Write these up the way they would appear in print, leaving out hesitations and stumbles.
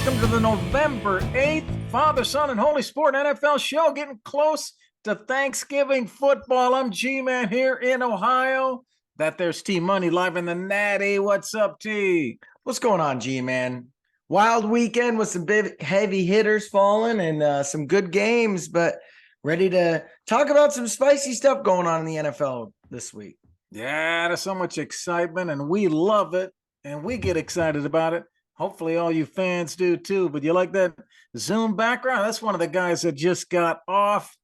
welcome to the November 8th Father, Son, and Holy Sport NFL show. Getting close to Thanksgiving football. I'm G-Man here in Ohio. There's T-Money live in the Natty. What's up, T? What's going on, G-Man? Wild weekend with some big heavy hitters falling and some good games, but ready to talk about some spicy stuff going on in the NFL this week. Yeah, there's so much excitement, and we love it, and we get excited about it. Hopefully all you fans do too, but you like that Zoom background? That's one of the guys that just got off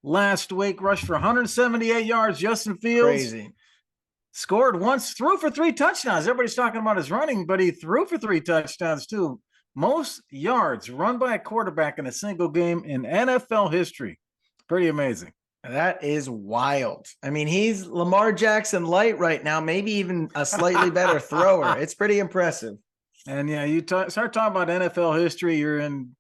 last week, rushed for 178 yards. Justin Fields. Crazy. Scored once, threw for 3 touchdowns. Everybody's talking about his running, but he threw for 3 touchdowns too. Most yards run by a quarterback in a single game in NFL history. Pretty amazing. That is wild. I mean, he's Lamar Jackson light right now, maybe even a slightly better thrower. It's pretty impressive. And yeah, you start talking about NFL history, you're in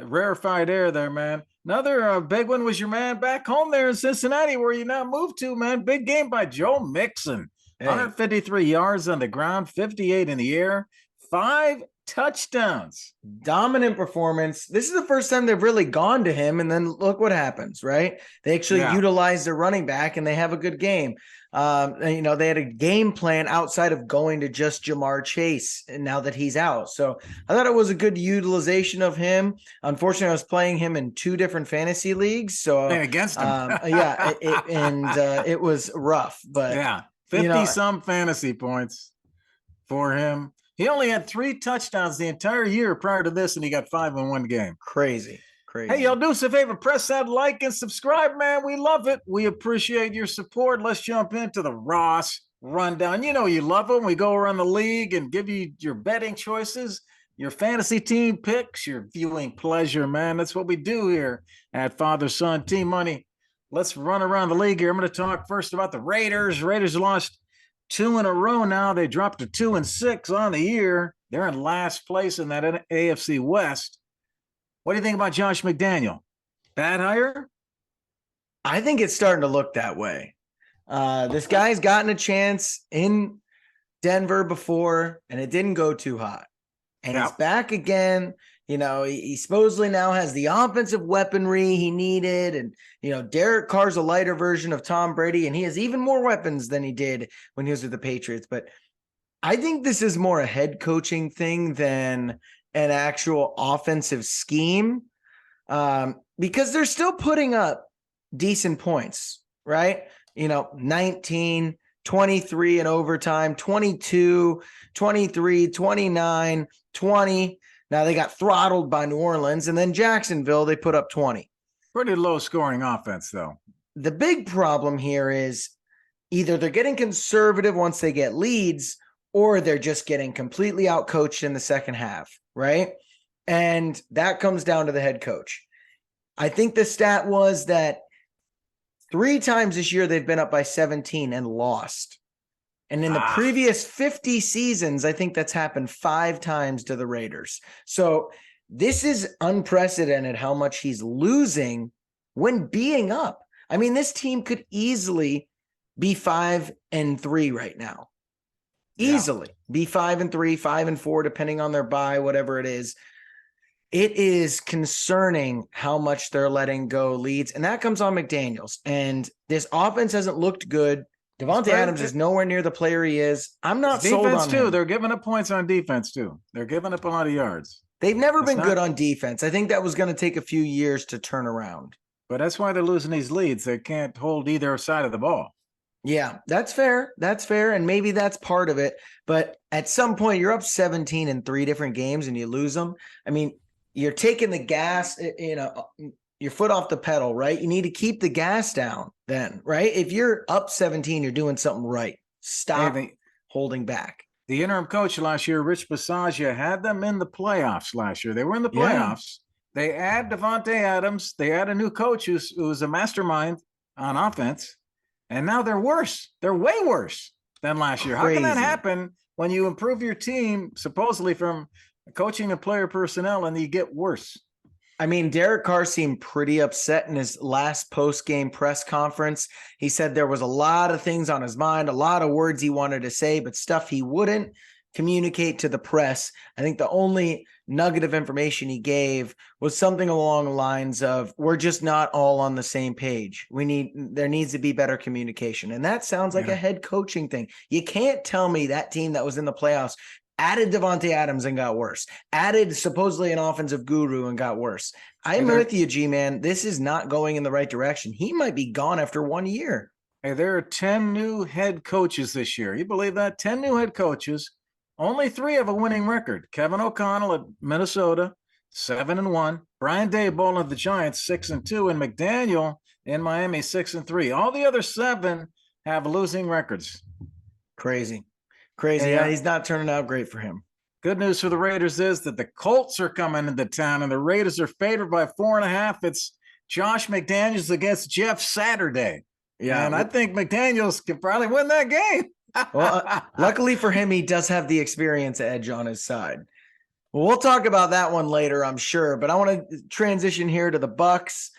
rarefied air there, man. Another big one was your man back home there in Cincinnati, where you now moved to, man. Big game by Joe Mixon. Hey. 153 yards on the ground, 58 in the air, 5 touchdowns. Dominant performance. This is the first time they've really gone to him, and then look what happens, right? They actually utilize their running back, and they have a good game. They had a game plan outside of going to just Jamar Chase, and now that he's out. So I thought it was a good utilization of him. Unfortunately, I was playing him in 2 different fantasy leagues. So against him. It was rough, but yeah, 50 some fantasy points for him. He only had 3 touchdowns the entire year prior to this, and he got 5 in one game. Crazy. Hey, y'all do us a favor, press that like and subscribe, man. We love it. We appreciate your support. Let's jump into the Ross Rundown. You know you love them. We go around the league and give you your betting choices, your fantasy team picks, your viewing pleasure, man. That's what we do here at Father Son Team Money. Let's run around the league here. I'm going to talk first about the Raiders. Raiders lost 2 in a row now. They dropped to 2-6 on the year. They're in last place in that AFC West. What do you think about Josh McDaniel? Bad hire? I think it's starting to look that way. This guy's gotten a chance in Denver before, and it didn't go too hot. And he's back again. You know, he supposedly now has the offensive weaponry he needed. And, Derek Carr's a lighter version of Tom Brady, and he has even more weapons than he did when he was with the Patriots. But I think this is more a head coaching thing than an actual offensive scheme, because they're still putting up decent points, right? 19, 23 in overtime, 22, 23, 29, 20. Now they got throttled by New Orleans, and then Jacksonville, they put up 20. Pretty low scoring offense, though. The big problem here is either they're getting conservative once they get leads, or they're just getting completely outcoached in the second half, right? And that comes down to the head coach. I think the stat was that 3 times this year they've been up by 17 and lost. And in the previous 50 seasons, I think that's happened 5 times to the Raiders. So this is unprecedented how much he's losing when being up. I mean, this team could easily be 5-3 right now. Easily be 5-3, 5-4, depending on their bye, whatever it is. It is concerning how much they're letting go leads, and that comes on McDaniels. And this offense hasn't looked good. Devontae Adams is nowhere near the player he is. I'm not sold on defense too. him. They're giving up points on defense too. They're giving up a lot of yards. They've never been good on defense. I think that was going to take a few years to turn around. But that's why they're losing these leads. They can't hold either side of the ball. Yeah, that's fair. That's fair. And maybe that's part of it. But at some point, you're up 17 in 3 different games and you lose them. I mean, you're taking the gas, your foot off the pedal, right? You need to keep the gas down then, right? If you're up 17, you're doing something right. Stop holding back. The interim coach last year, Rich Bisaccia, had them in the playoffs last year. They were in the playoffs. Yeah. They add Devontae Adams. They add a new coach who's a mastermind on offense. And now they're worse. They're way worse than last year. How can that happen when you improve your team, supposedly from coaching and player personnel, and you get worse? I mean, Derek Carr seemed pretty upset in his last post-game press conference. He said there was a lot of things on his mind, a lot of words he wanted to say, but stuff he wouldn't. communicate to the press. I think the only nugget of information he gave was something along the lines of, we're just not all on the same page. There needs to be better communication. And that sounds like a head coaching thing. You can't tell me that team that was in the playoffs added Devontae Adams and got worse, added supposedly an offensive guru and got worse. I'm with you, G-Man. This is not going in the right direction. He might be gone after 1 year. Hey, there are 10 new head coaches this year. You believe that? 10 new head coaches. Only 3 have a winning record. Kevin O'Connell at Minnesota, 7-1. Brian Daboll of the Giants, 6-2. And McDaniel in Miami, 6-3. All the other 7 have losing records. Crazy. Yeah, he's not turning out great for him. Good news for the Raiders is that the Colts are coming into town, and the Raiders are favored by 4.5. It's Josh McDaniels against Jeff Saturday. Yeah, and I think McDaniels can probably win that game. Well, luckily for him, he does have the experience edge on his side. Well, we'll talk about that one later, I'm sure. But I want to transition here to the Bucs.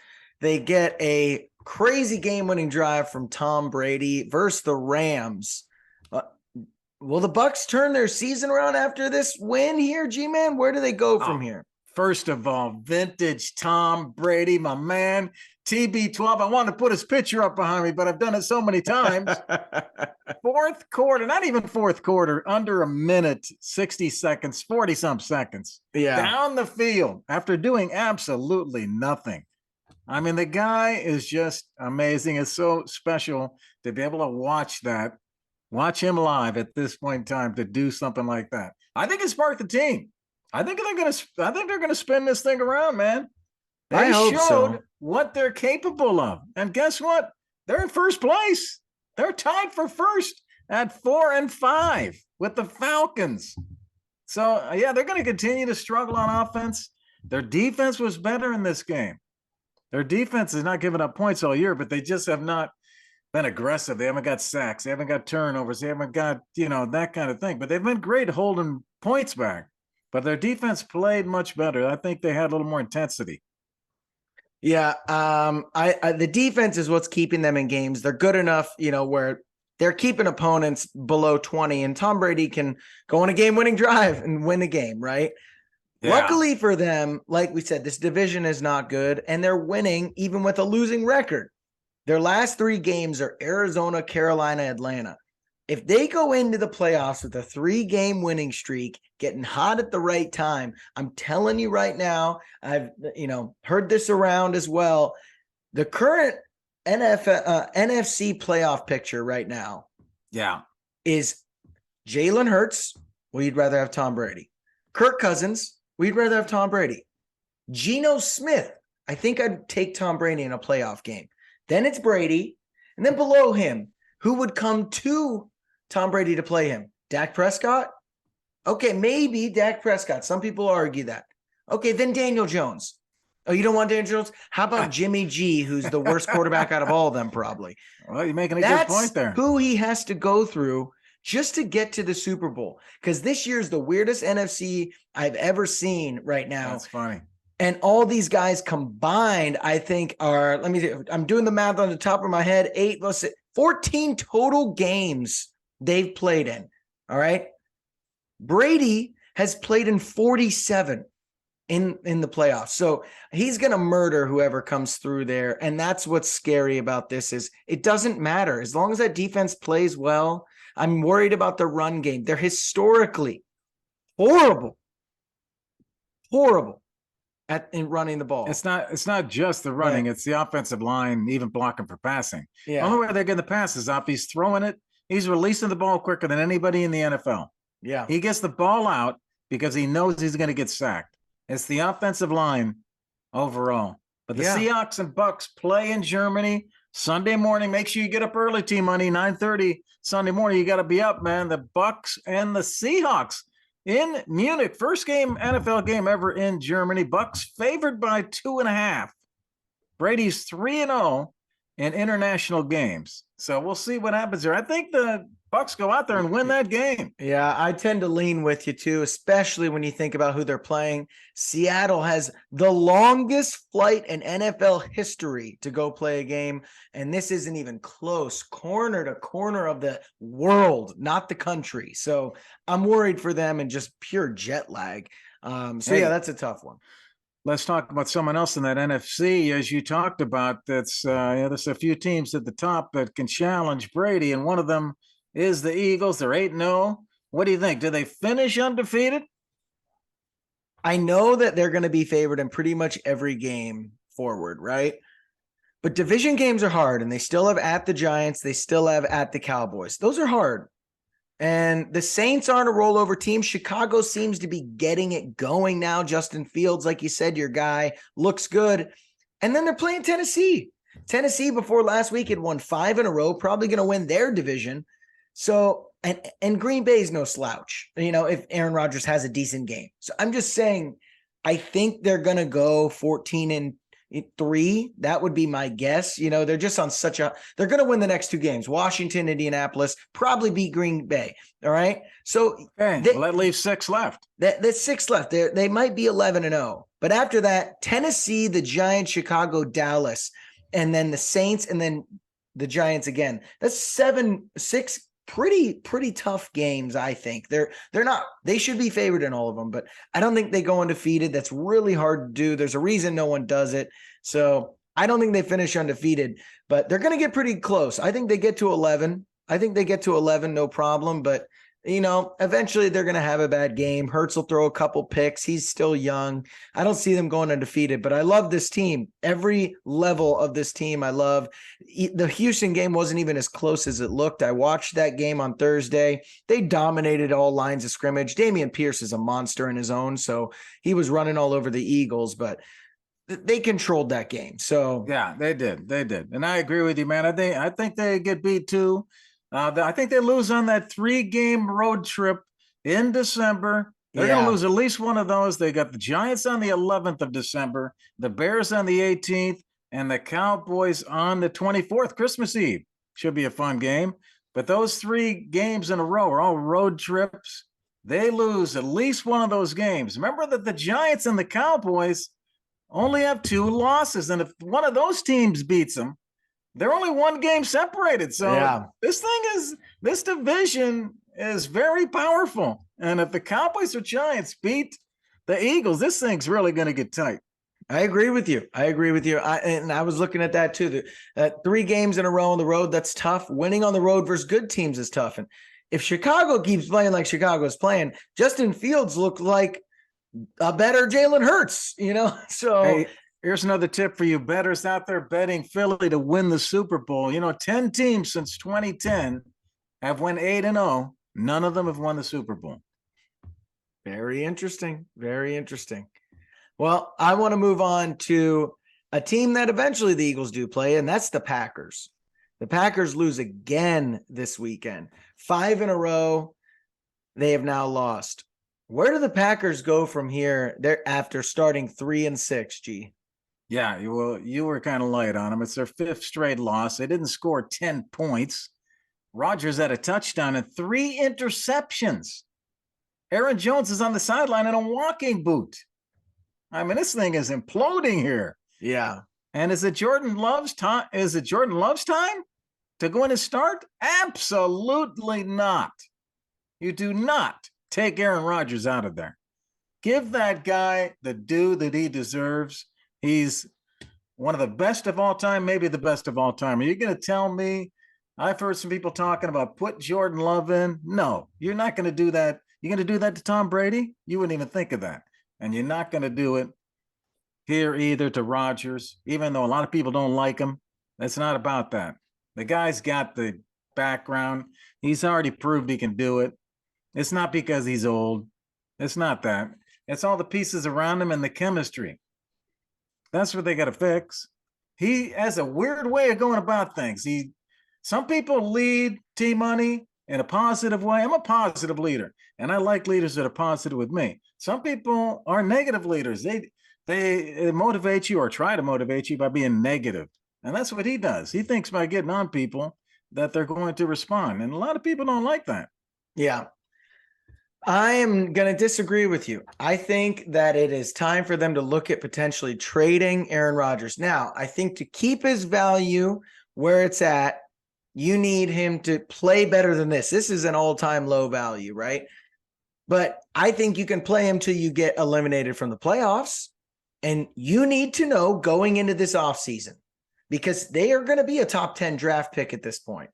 They get a crazy game-winning drive from Tom Brady versus the Rams. Will the Bucs turn their season around after this win here, G-Man? Where do they go from here? First of all, vintage Tom Brady, my man, TB12. I want to put his picture up behind me, but I've done it so many times. Fourth quarter, not even fourth quarter, under a minute, 60 seconds, 40-some seconds. Yeah. Down the field after doing absolutely nothing. I mean, the guy is just amazing. It's so special to be able to watch that. Watch him live at this point in time to do something like that. I think it sparked the team. I think they're gonna spin this thing around, man. They showed what they're capable of. And guess what? They're in first place. They're tied for first at 4-5 with the Falcons. So yeah, they're gonna continue to struggle on offense. Their defense was better in this game. Their defense has not given up points all year, but they just have not been aggressive. They haven't got sacks. They haven't got turnovers. They haven't got, that kind of thing. But they've been great holding points back. But their defense played much better. I think they had a little more intensity. Yeah, the defense is what's keeping them in games. They're good enough, where they're keeping opponents below 20, and Tom Brady can go on a game-winning drive and win a game, right? Yeah. Luckily for them, like we said, this division is not good, and they're winning even with a losing record. Their last 3 games are Arizona, Carolina, Atlanta. If they go into the playoffs with a 3-game winning streak, getting hot at the right time, I'm telling you right now, I've heard this around as well. The current NFC playoff picture right now, is Jalen Hurts. Well, you'd rather have Tom Brady. Kirk Cousins. We'd rather have Tom Brady. Geno Smith. I think I'd take Tom Brady in a playoff game. Then it's Brady, and then below him, who would come to Tom Brady to play him? Dak Prescott? Okay, maybe Dak Prescott. Some people argue that. Okay, then Daniel Jones. Oh, you don't want Daniel Jones? How about Jimmy G, who's the worst quarterback out of all of them, probably? Well, you're making a good point there. That's who he has to go through just to get to the Super Bowl. Because this year's the weirdest NFC I've ever seen right now. That's funny. And all these guys combined, I think, are, let me see, I'm doing the math on the top of my head, 14 total games they've played in. All right. Brady has played in 47 in the playoffs. So he's going to murder whoever comes through there. And that's what's scary about this is it doesn't matter. As long as that defense plays well, I'm worried about the run game. They're historically horrible in running the ball. It's not just the running, it's the offensive line, even blocking for passing. Yeah. The only way they're getting the passes off, he's throwing it, he's releasing the ball quicker than anybody in the NFL. Yeah. He gets the ball out because he knows he's going to get sacked. It's the offensive line overall. But the Seahawks and Bucks play in Germany Sunday morning. Make sure you get up early, Team Money, 9:30 Sunday morning. You got to be up, man. The Bucks and the Seahawks in Munich. First game, NFL game ever in Germany. Bucks favored by 2.5. Brady's 3-0 in international games. So we'll see what happens there. I think the Bucks go out there and win that game. Yeah, I tend to lean with you too, especially when you think about who they're playing. Seattle has the longest flight in NFL history to go play a game, and this isn't even close, corner to corner of the world, not the country. So I'm worried for them and just pure jet lag. Yeah, that's a tough one. Let's talk about someone else in that NFC, as you talked about. There's a few teams at the top that can challenge Brady, and one of them is the Eagles. They're 8-0. What do you think? Do they finish undefeated? I know that they're going to be favored in pretty much every game forward, right? But division games are hard, and they still have at the Giants. They still have at the Cowboys. Those are hard. And the Saints aren't a rollover team. Chicago seems to be getting it going now. Justin Fields, like you said, your guy, looks good. And then they're playing Tennessee. Tennessee before last week had won 5 in a row, probably going to win their division. So, and Green Bay's no slouch, if Aaron Rodgers has a decent game. So I'm just saying, I think they're going to go 14-3. That would be my guess. They're just on they're going to win the next 2 games. Washington, Indianapolis, probably beat Green Bay. All right. So that leaves 6 left. That's 6 left. They might be 11-0, but after that, Tennessee, the Giants, Chicago, Dallas, and then the Saints, and then the Giants again. That's 6 pretty tough games. I think they should be favored in all of them, but I don't think they go undefeated. That's really hard to do. There's a reason no one does it. So I don't think they finish undefeated, but they're going to get pretty close. I think they get to 11. No problem. But eventually they're going to have a bad game. Hurts will throw a couple picks. He's still young. I don't see them going undefeated, but I love this team. Every level of this team I love. The Houston game wasn't even as close as it looked. I watched that game on Thursday. They dominated all lines of scrimmage. Dameon Pierce is a monster in his own, so he was running all over the Eagles, but they controlled that game. So yeah, they did. And I agree with you, man. I think they get beat too. I think they lose on that 3-game road trip in December. They're going to lose at least one of those. They got the Giants on the 11th of December, the Bears on the 18th, and the Cowboys on the 24th, Christmas Eve. Should be a fun game. But those 3 games in a row are all road trips. They lose at least one of those games. Remember that the Giants and the Cowboys only have 2 losses. And if one of those teams beats them, they're only 1 game separated. So this division is very powerful. And if the Cowboys or Giants beat the Eagles, this thing's really going to get tight. I agree with you. And I was looking at that too. 3 games in a row on the road, that's tough. Winning on the road versus good teams is tough. And if Chicago keeps playing like Chicago's playing, Justin Fields looked like a better Jalen Hurts, So hey, here's another tip for you bettors out there betting Philly to win the Super Bowl. 10 teams since 2010 have won 8-0. None of them have won the Super Bowl. Very interesting. Well, I want to move on to a team that eventually the Eagles do play, and that's the Packers. The Packers lose again this weekend. 5 in a row. They have now lost. Where do the Packers go from here? They're after starting 3-6, G. Yeah, well, you were kind of light on them. It's their 5th straight loss. They didn't score 10 points. Rodgers had a touchdown and 3 interceptions. Aaron Jones is on the sideline in a walking boot. I mean, this thing is imploding here. Yeah. And is it Jordan Love's time? To go in and start? Absolutely not. You do not take Aaron Rodgers out of there. Give that guy the due that he deserves. He's one of the best of all time, maybe the best of all time. Are you going to tell me? I've heard some people talking about put Jordan Love in. No, you're not going to do that. You're going to do that to Tom Brady? You wouldn't even think of that. And you're not going to do it here either to Rodgers, even though a lot of people don't like him. It's not about that. The guy's got the background. He's already proved he can do it. It's not because he's old. It's not that. It's all the pieces around him and the chemistry. That's what they got to fix. He has a weird way of going about things. Some people lead T-Money in a positive way. I'm a positive leader, and I like leaders that are positive with me. Some people are negative leaders. They motivate you or try to motivate you by being negative, and that's what he does. He thinks by getting on people that they're going to respond. And a lot of people don't like that. Yeah. I am going to disagree with you. I think that it is time for them to look at potentially trading Aaron Rodgers. Now, I think to keep his value where it's at, you need him to play better than this. This is an all-time low value, right? But I think you can play him till you get eliminated from the playoffs. And you need to know going into this offseason, because they are going to be a top 10 draft pick at this point.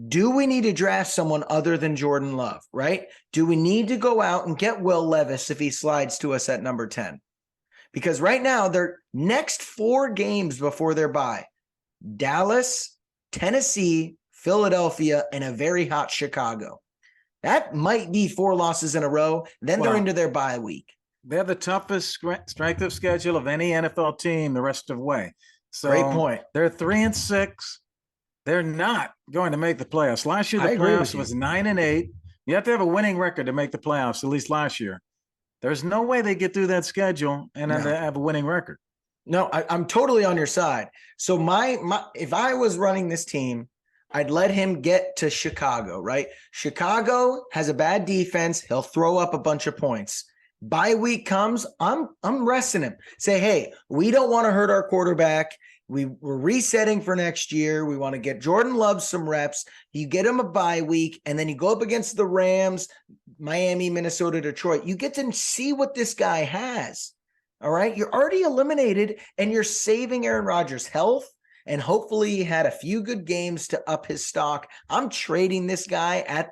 Do we need to draft someone other than Jordan Love, right? Do we need to go out and get Will Levis if he slides to us at number 10? Because right now, their next 4 games before their bye, Dallas, Tennessee, Philadelphia, and a very hot Chicago. That might be 4 losses in a row. Then they're into their bye week. They have the toughest strength of schedule of any NFL team the rest of the way. So great point. They're 3-6. They're not going to make the playoffs. Last year, the playoffs was 9-8. You have to have a winning record to make the playoffs, at least last year. There's no way they get through that schedule and then have a winning record. No, I'm totally on your side. So my if I was running this team, I'd let him get to Chicago, right? Chicago has a bad defense. He'll throw up a bunch of points. Bye week comes, I'm resting him. Say, hey, we don't want to hurt our quarterback. We're resetting for next year. We want to get Jordan Love some reps. You get him a bye week, and then you go up against the Rams, Miami, Minnesota, Detroit. You get to see what this guy has. All right. You're already eliminated, and you're saving Aaron Rodgers' health. And hopefully he had a few good games to up his stock. I'm trading this guy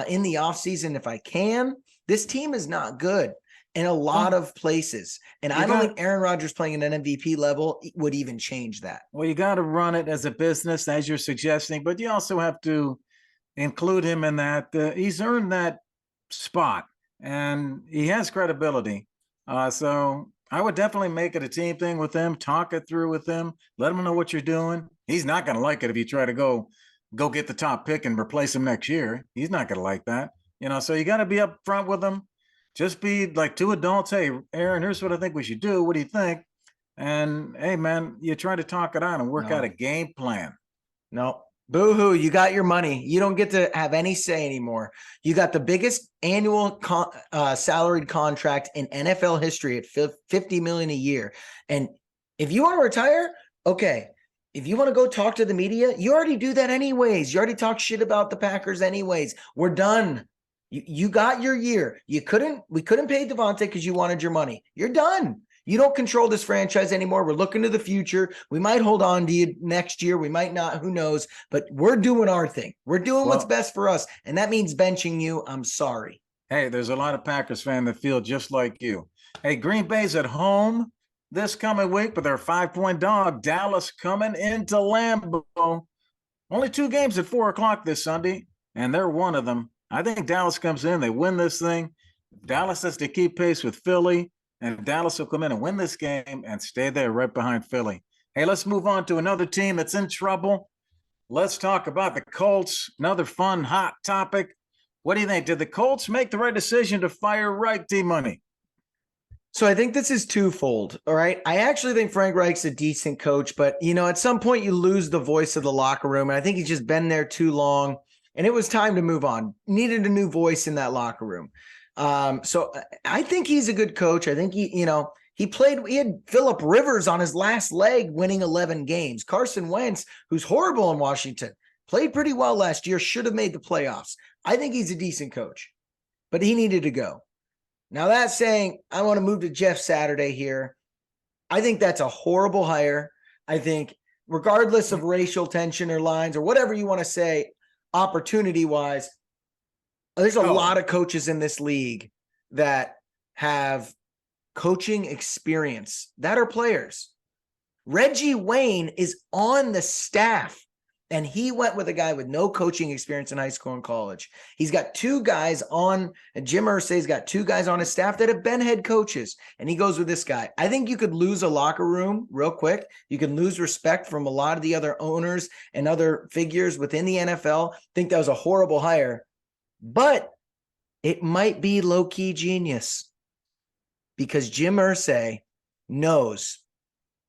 in the offseason if I can. This team is not good in a lot of places. And I don't think Aaron Rodgers playing at an MVP level would even change that. Well, you got to run it as a business, as you're suggesting, but you also have to include him in that. He's earned that spot, and he has credibility. So I would definitely make it a team thing with him, talk it through with him, let him know what you're doing. He's not going to like it if you try to go get the top pick and replace him next year. He's not going to like that. So you got to be up front with him. Just be like 2 adults. Hey, Aaron, here's what I think we should do. What do you think? And hey, man, you try to talk it out and work out a game plan. No, boo-hoo. You got your money. You don't get to have any say anymore. You got the biggest annual salaried contract in NFL history at $50 million a year. And if you want to retire, okay. If you want to go talk to the media, you already do that anyways. You already talk shit about the Packers anyways. We're done. You got your year. We couldn't pay Devontae because you wanted your money. You're done. You don't control this franchise anymore. We're looking to the future. We might hold on to you next year. We might not. Who knows? But we're doing our thing. We're doing what's best for us. And that means benching you. I'm sorry. Hey, there's a lot of Packers fans that feel just like you. Hey, Green Bay's at home this coming week, but they're a 5-point dog. Dallas coming into Lambeau. Only 2 games at 4:00 this Sunday, and they're one of them. I think Dallas comes in, they win this thing. Dallas has to keep pace with Philly, and Dallas will come in and win this game and stay there right behind Philly. Hey, let's move on to another team that's in trouble. Let's talk about the Colts, another fun, hot topic. What do you think? Did the Colts make the right decision to fire Reich, D-Money? So I think this is twofold, all right? I actually think Frank Reich's a decent coach, but, at some point you lose the voice of the locker room, and I think he's just been there too long. And it was time to move on. Needed a new voice in that locker room. So I think he's a good coach. I think he had Phillip Rivers on his last leg winning 11 games. Carson Wentz, who's horrible in Washington, played pretty well last year, should have made the playoffs. I think he's a decent coach, but he needed to go. Now that's saying I want to move to Jeff Saturday here. I think that's a horrible hire. I think regardless of racial tension or lines or whatever you want to say, opportunity-wise, there's a lot of coaches in this league that have coaching experience that are players. Reggie Wayne is on the staff, and he went with a guy with no coaching experience in high school and college. He's got 2 guys on, and Jim Irsay's got 2 guys on his staff that have been head coaches, and he goes with this guy. I think you could lose a locker room real quick. You can lose respect from a lot of the other owners and other figures within the NFL. I think that was a horrible hire, but it might be low-key genius because Jim Irsay knows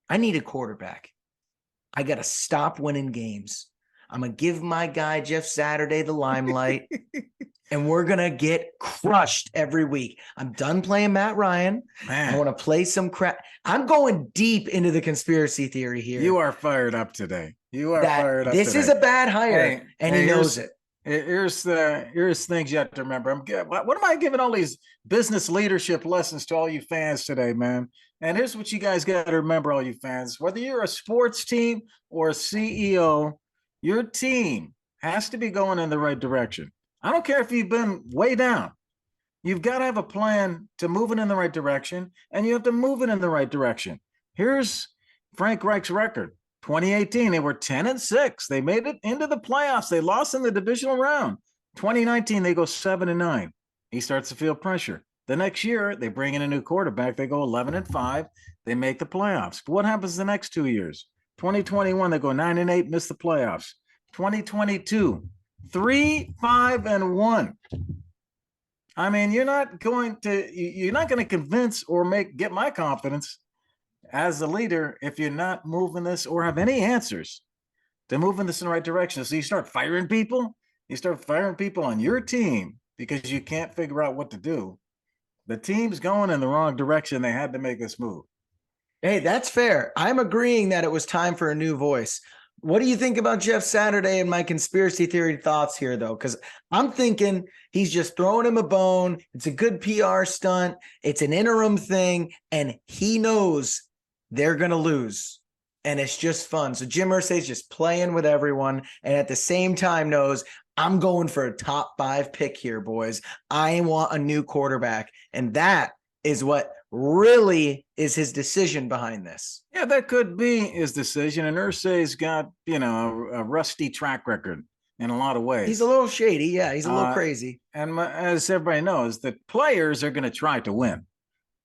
I need a quarterback. I got to stop winning games. I'm going to give my guy Jeff Saturday the limelight. And we're going to get crushed every week. I'm done playing Matt Ryan. Man, I want to play some crap. I'm going deep into the conspiracy theory here. you are fired up today. You are fired up this today. is a bad hire, and he knows it. Here's things you have to remember. What am I giving all these business leadership lessons to all you fans today, man? And here's what you guys got to remember, all you fans. Whether you're a sports team or a CEO, your team has to be going in the right direction. I don't care if you've been way down. You've got to have a plan to move it in the right direction, and you have to move it in the right direction. Here's Frank Reich's record. 2018, they were 10-6. They made it into the playoffs. They lost in the divisional round. 2019, they go 7-9. He starts to feel pressure. The next year, they bring in a new quarterback. They go 11-5. They make the playoffs. But what happens the next 2 years? 2021, they go 9-8, miss the playoffs. 2022, 3-5-1. I mean, you're not going to convince or get my confidence as a leader if you're not moving this or have any answers to moving this in the right direction. So you start firing people. You start firing people on your team because you can't figure out what to do. The team's going in the wrong direction. They had to make this move. Hey, that's fair. I'm agreeing that it was time for a new voice. What do you think about Jeff Saturday and my conspiracy theory thoughts here, though? Because I'm thinking he's just throwing him a bone. It's a good PR stunt. It's an interim thing, and he knows they're going to lose, and it's just fun. So Jim Irsay's just playing with everyone, and at the same time knows I'm going for a top 5 pick here, boys. I want a new quarterback, and that is what really is his decision behind this. Yeah, that could be his decision. And Irsay's got, a rusty track record in a lot of ways. He's a little shady. Yeah, he's a little crazy. And as everybody knows, the players are going to try to win.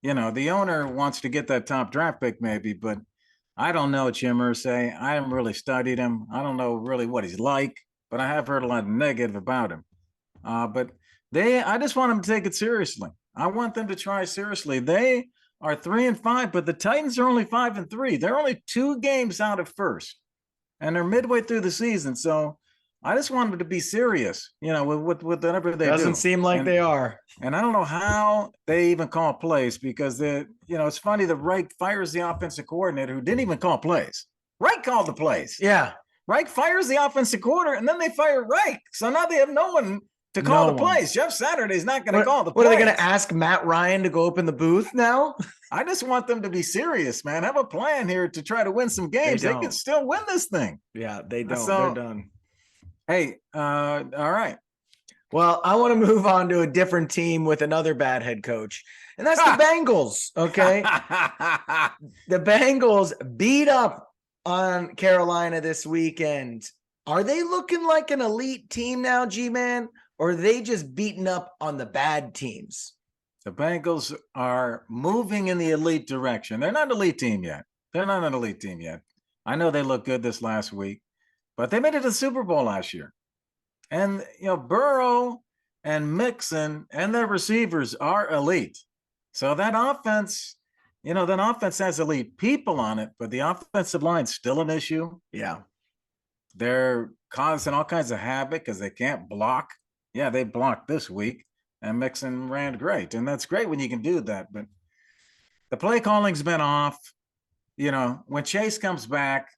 The owner wants to get that top draft pick maybe, but I don't know Jim Irsay. I haven't really studied him. I don't know really what he's like, but I have heard a lot of negative about him. But I just want them to take it seriously. I want them to try seriously. They are 3-5, but the Titans are only 5-3. They're only 2 games out of first, and they're midway through the season. So I just want them to be serious, with whatever they do. Doesn't seem like they are. And I don't know how they even call plays because it's funny that Reich fires the offensive coordinator who didn't even call plays. Reich called the plays. Yeah. Reich fires the offensive coordinator, and then they fire Reich. So now they have no one to call the plays. Jeff Saturday's not going to call the plays. What, are they going to ask Matt Ryan to go open the booth now? I just want them to be serious, man. Have a plan here to try to win some games. They can still win this thing. Yeah, they don't. They're done. Hey, all right. Well, I want to move on to a different team with another bad head coach, and that's the Bengals, okay? The Bengals beat up on Carolina this weekend. Are they looking like an elite team now, G-Man, or are they just beating up on the bad teams? The Bengals are moving in the elite direction. They're not an elite team yet. I know they look good this last week, but they made it to the Super Bowl last year. And, Burrow and Mixon and their receivers are elite. So that offense, has elite people on it, but the offensive line's still an issue. Yeah. They're causing all kinds of havoc because they can't block. Yeah, they blocked this week, and Mixon ran great. And that's great when you can do that. But the play calling's been off. When Chase comes back,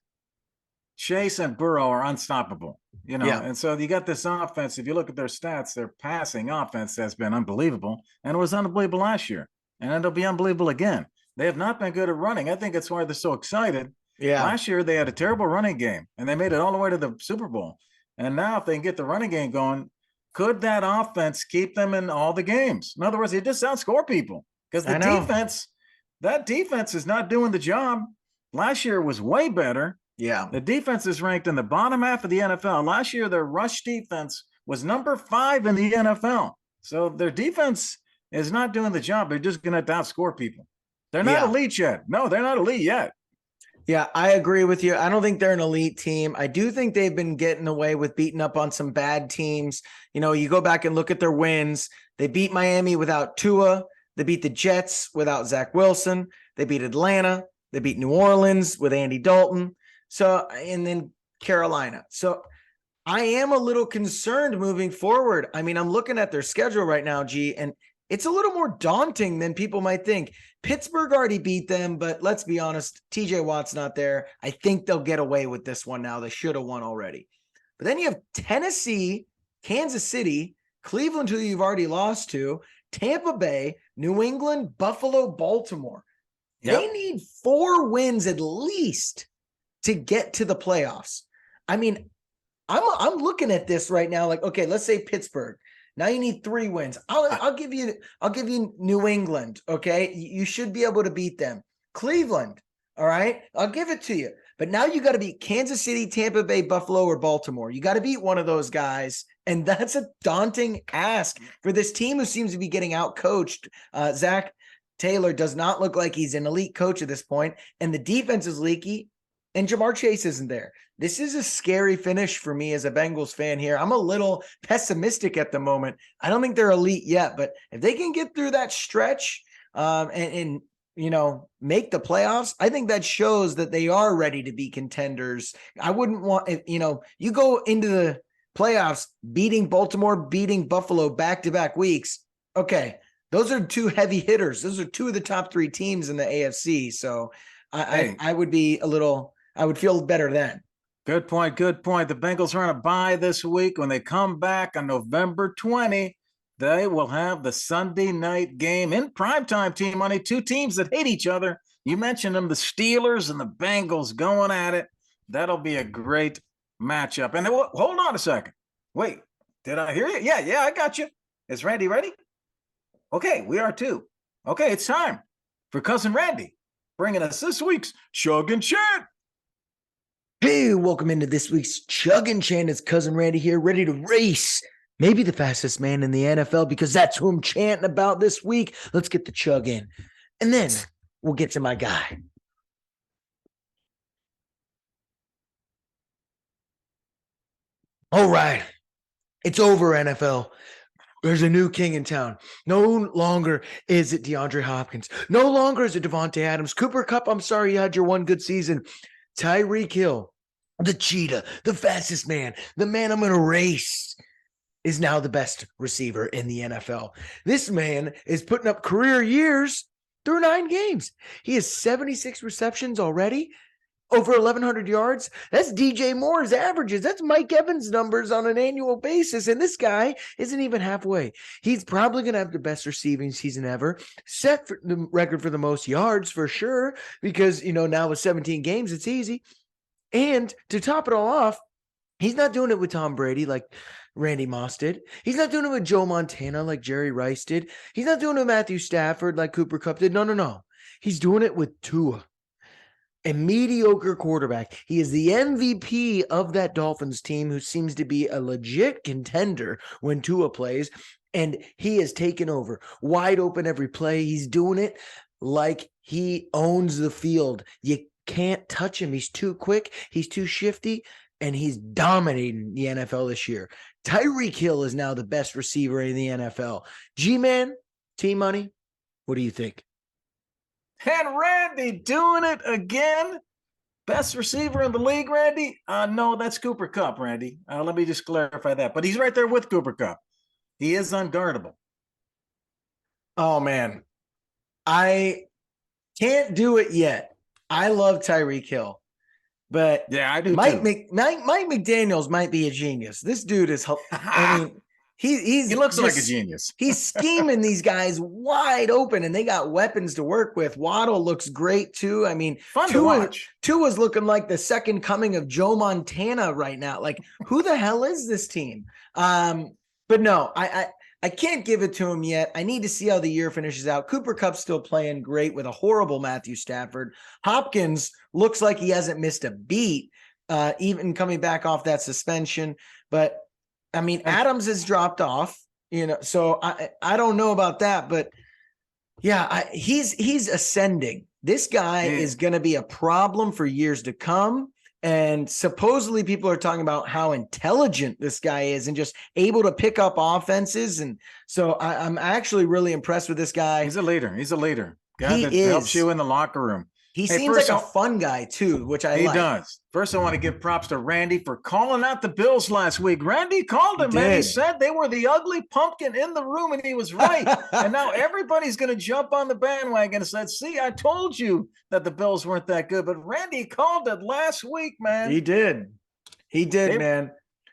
Chase and Burrow are unstoppable, and so you got this offense. If you look at their stats, their passing offense has been unbelievable, and it was unbelievable last year, and it'll be unbelievable again. They have not been good at running. I think that's why they're so excited. Yeah. Last year, they had a terrible running game, and they made it all the way to the Super Bowl. And now if they can get the running game going, could that offense keep them in all the games? In other words, they just outscore people because that defense is not doing the job. Last year was way better. Yeah. The defense is ranked in the bottom half of the NFL. Last year, their rush defense was number 5 in the NFL. So their defense is not doing the job. They're just going to outscore people. They're not elite yet. No, they're not elite yet. Yeah, I agree with you. I don't think they're an elite team. I do think they've been getting away with beating up on some bad teams. You go back and look at their wins. They beat Miami without Tua. They beat the Jets without Zach Wilson. They beat Atlanta. They beat New Orleans with Andy Dalton. So, and then Carolina. So I am a little concerned moving forward. I mean, I'm looking at their schedule right now, G, and it's a little more daunting than people might think. Pittsburgh already beat them, but let's be honest, TJ Watt's not there. I think they'll get away with this one now. They should have won already. But then you have Tennessee, Kansas City, Cleveland, who you've already lost to, Tampa Bay, New England, Buffalo, Baltimore. Yep. They need 4 wins at least to get to the playoffs. I mean, I'm looking at this right now. Like, okay, let's say Pittsburgh. Now you need 3 wins. I'll give you New England. Okay, you should be able to beat them. Cleveland. All right, I'll give it to you. But now you got to beat Kansas City, Tampa Bay, Buffalo, or Baltimore. You got to beat one of those guys, and that's a daunting ask for this team who seems to be getting out-coached. Zach Taylor does not look like he's an elite coach at this point, and the defense is leaky, and Jamar Chase isn't there. This is a scary finish for me as a Bengals fan here. I'm a little pessimistic at the moment. I don't think they're elite yet, but if they can get through that stretch and make the playoffs, I think that shows that they are ready to be contenders. I wouldn't want, you go into the playoffs beating Baltimore, beating Buffalo back-to-back weeks. Okay, those are 2 heavy hitters. Those are 2 of the top 3 teams in the AFC. So I would be I would feel better then. Good point. Good point. The Bengals are on a bye this week. When they come back on November 20, they will have the Sunday night game in primetime, Team Money. 2 teams that hate each other. You mentioned them, the Steelers and the Bengals going at it. That'll be a great matchup. And hold on a second. Wait, did I hear you? Yeah, I got you. Is Randy ready? Okay, we are too. Okay, it's time for Cousin Randy bringing us this week's Chug and Chant. Hey, welcome into this week's Chug and Chant. It's Cousin Randy here, ready to race. Maybe the fastest man in the NFL, because that's who I'm chanting about this week. Let's get the chug in. And then we'll get to my guy. All right. It's over, NFL. There's a new king in town. No longer is it DeAndre Hopkins. No longer is it Devontae Adams. Cooper Kupp, I'm sorry you had your one good season. Tyreek Hill, the cheetah, the fastest man, the man I'm going to race, is now the best receiver in the NFL. This man is putting up career years through 9 games. He has 76 receptions already, over 1,100 yards. That's DJ Moore's averages. That's Mike Evans' numbers on an annual basis, and this guy isn't even halfway. He's probably going to have the best receiving season ever, set for the record for the most yards for sure, because, now with 17 games, it's easy. And to top it all off, he's not doing it with Tom Brady like Randy Moss did. He's not doing it with Joe Montana like Jerry Rice did. He's not doing it with Matthew Stafford like Cooper Kupp did. No. He's doing it with Tua, a mediocre quarterback. He is the MVP of that Dolphins team, who seems to be a legit contender when Tua plays, and he has taken over wide open every play. He's doing it like he owns the field. You can't touch him. He's too quick. He's too shifty, and he's dominating the NFL this year. Tyreek Hill is now the best receiver in the NFL. G-Man, T-Money, what do you think? And Randy doing it again. Best receiver in the league, Randy? No, that's Cooper Kupp, Randy. Let me just clarify that. But he's right there with Cooper Kupp. He is unguardable. Oh, man. I can't do it yet. I love Tyreek Hill. But yeah, I do Mike McDaniels might be a genius. This dude is, he looks like a genius. He's scheming these guys wide open, and they got weapons to work with. Waddle looks great too. I mean, fun to watch. Tua's looking like the second coming of Joe Montana right now. Like, who the hell is this team? But no, I can't give it to him yet. I need to see how the year finishes out. Cooper Kupp's still playing great with a horrible Matthew Stafford. Hopkins looks like he hasn't missed a beat, even coming back off that suspension. But I mean, Adams has dropped off, so I don't know about that, but yeah, he's ascending. This guy is going to be a problem for years to come. And supposedly people are talking about how intelligent this guy is and just able to pick up offenses. And so I'm actually really impressed with this guy. He's a leader. Guy that helps you in the locker room. He Hey, seems like a fun guy too, which I he like. does. First, I want to give props to Randy for calling out the Bills last week. Randy called him, man. He said they were the ugly pumpkin in the room, and he was right. And now everybody's going to jump on the bandwagon and said, see, I told you that the Bills weren't that good. But Randy called it last week, man. He did. He did, man.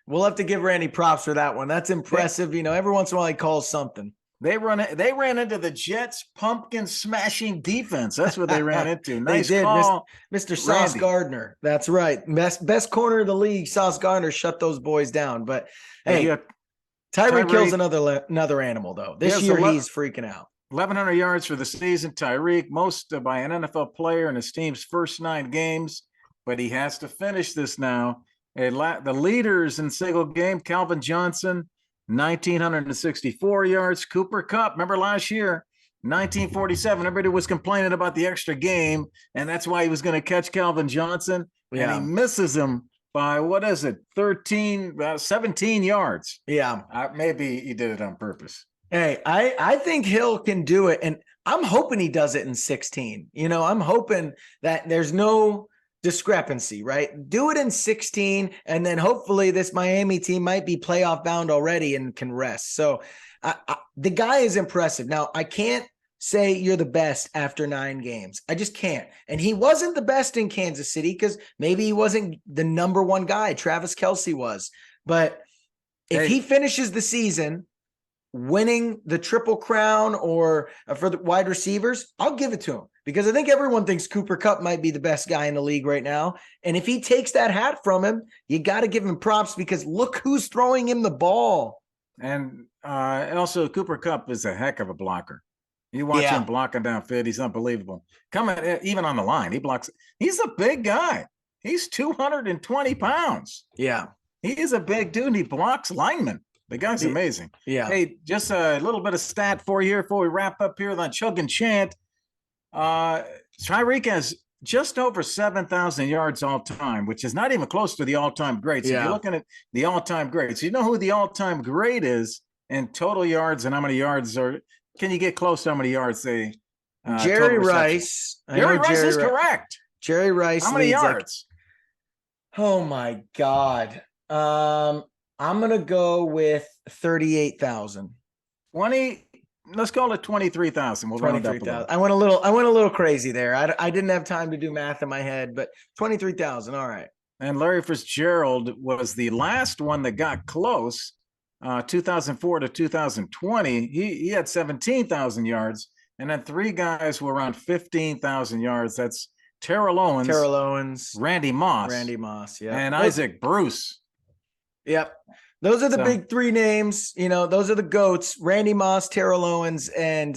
We'll have to give Randy props for that one. That's impressive. Every once in a while he calls something. They ran into the Jets' pumpkin smashing defense. That's what they ran into. Nice call, Mr. Sauce Gardner. That's right. Best corner of the league. Sauce Gardner shut those boys down. But hey, Tyreek Hill's another animal though. This year he's freaking out. 1,100 yards for the season. Tyreek, most by an NFL player in his team's first 9 games, but he has to finish this now. The leaders in single game: Calvin Johnson, 1,964 yards. Cooper Kupp, remember last year, 1947. Everybody was complaining about the extra game, and that's why he was going to catch Calvin Johnson. And he misses him by, 17 yards. Yeah. Maybe he did it on purpose. Hey, I think Hill can do it, and I'm hoping he does it in 16. I'm hoping that there's no discrepancy, right? Do it in 16, and then hopefully this Miami team might be playoff bound already and can rest. So the guy is impressive. Now, I can't say you're the best after 9 games. I just can't. And he wasn't the best in Kansas City because maybe he wasn't the number 1 guy. Travis Kelce was. But if he finishes the season winning the Triple Crown or for the wide receivers, I'll give it to him. Because I think everyone thinks Cooper Kupp might be the best guy in the league right now. And if he takes that hat from him, you got to give him props because look who's throwing him the ball. And also Cooper Kupp is a heck of a blocker. You watch him blocking downfield. He's unbelievable. Coming even on the line, he blocks. He's a big guy. He's 220 pounds. Yeah. He is a big dude. And he blocks linemen. The guy's amazing. Yeah. Hey, just a little bit of stat for you before we wrap up here on Chug and Chant. Tyreek has just over 7,000 yards all time, which is not even close to the all-time greats. If you're looking at the all-time greats, you know who the all-time great is in total yards and how many yards can you get close to how many yards they Jerry Rice. Jerry Rice is correct. Jerry Rice. How many yards? Oh my God. I'm gonna go with 38,000. 20. Let's call it 23,000. We'll round up a little. I went a little crazy there. I didn't have time to do math in my head, but 23,000. All right. And Larry Fitzgerald was the last one that got close, 2004 to 2020. He had 17,000 yards, and then 3 guys were around 15,000 yards. That's Terrell Owens, Randy Moss, yeah, and Isaac Bruce. Yep. Those are the big 3 names. Those are the GOATs: Randy Moss, Terrell Owens, and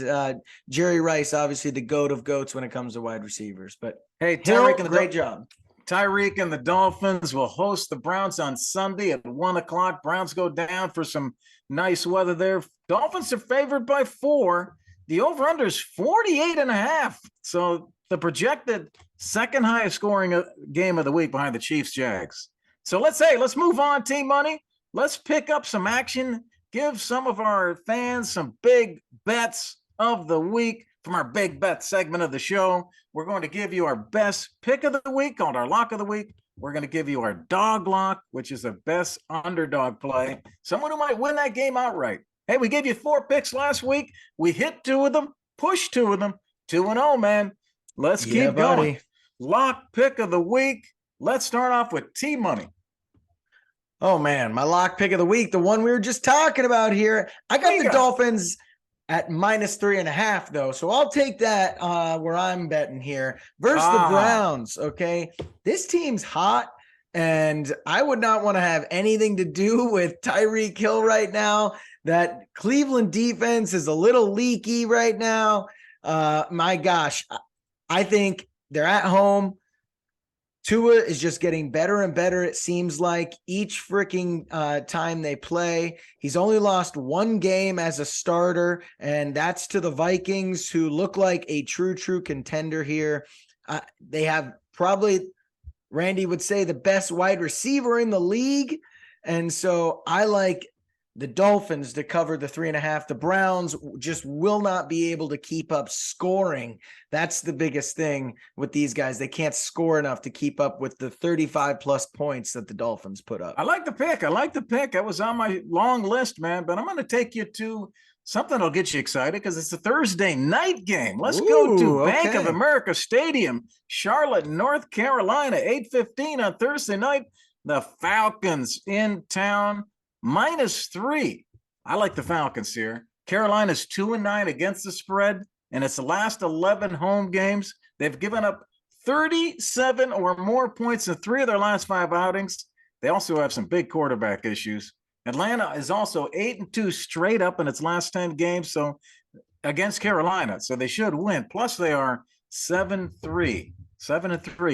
Jerry Rice, obviously the GOAT of GOATs when it comes to wide receivers. But hey, Tyreek, great job. Tyreek and the Dolphins will host the Browns on Sunday at 1:00. Browns go down for some nice weather there. Dolphins are favored by 4. The over-under is 48.5. So the projected second highest scoring game of the week behind the Chiefs-Jags. So let's move on, Team Money. Let's pick up some action, give some of our fans some big bets of the week from our big bet segment of the show. We're going to give you our best pick of the week called our lock of the week. We're going to give you our dog lock, which is the best underdog play. Someone who might win that game outright. Hey, we gave you 4 picks last week. We hit 2 of them, pushed 2 of them, 2-0, man. Let's keep going. Lock pick of the week. Let's start off with T-Money. Oh, man, my lock pick of the week, the one we were just talking about here. I got the Dolphins at -3.5, though. So I'll take that where I'm betting here versus the Browns, okay? This team's hot, and I would not want to have anything to do with Tyreek Hill right now. That Cleveland defense is a little leaky right now. My gosh, I think they're at home. Tua is just getting better and better, it seems like, each freaking time they play. He's only lost 1 game as a starter, and that's to the Vikings, who look like a true contender here. They have probably, Randy would say, the best wide receiver in the league. And so I like the Dolphins to cover the 3.5. The Browns just will not be able to keep up scoring. That's the biggest thing with these guys. They can't score enough to keep up with the 35 plus points that the Dolphins put up. I like the pick. That was on my long list, man. But I'm going to take you to something that'll get you excited because it's a Thursday night game. Let's go to Bank of America Stadium, Charlotte, North Carolina, 8:15 on Thursday night. The Falcons in town, -3. I like the Falcons here. Carolina's 2-9 against the spread, and it's the last 11 home games. They've given up 37 or more points in 3 of their last 5 outings. They also have some big quarterback issues. Atlanta is also 8-2 straight up in its last 10 games, so against Carolina, so they should win. Plus, they are 7-3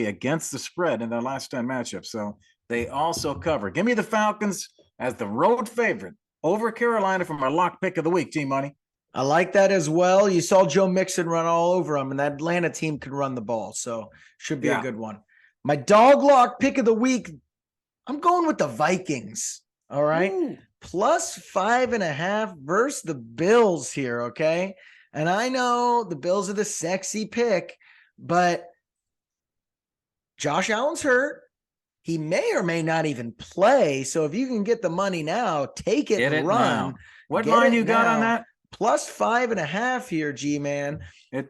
against the spread in their last 10 matchups. So they also cover. Give me the Falcons as the road favorite over Carolina for my lock pick of the week, T-Money. I like that as well. You saw Joe Mixon run all over them, and that Atlanta team can run the ball, so should be a good one. My dog lock pick of the week, I'm going with the Vikings. All right. Ooh. +5.5 versus the Bills here. Okay. And I know the Bills are the sexy pick, but Josh Allen's hurt. He may or may not even play. So if you can get the money now, take it and run. Now. What line you got on that? +5.5 here, G-Man.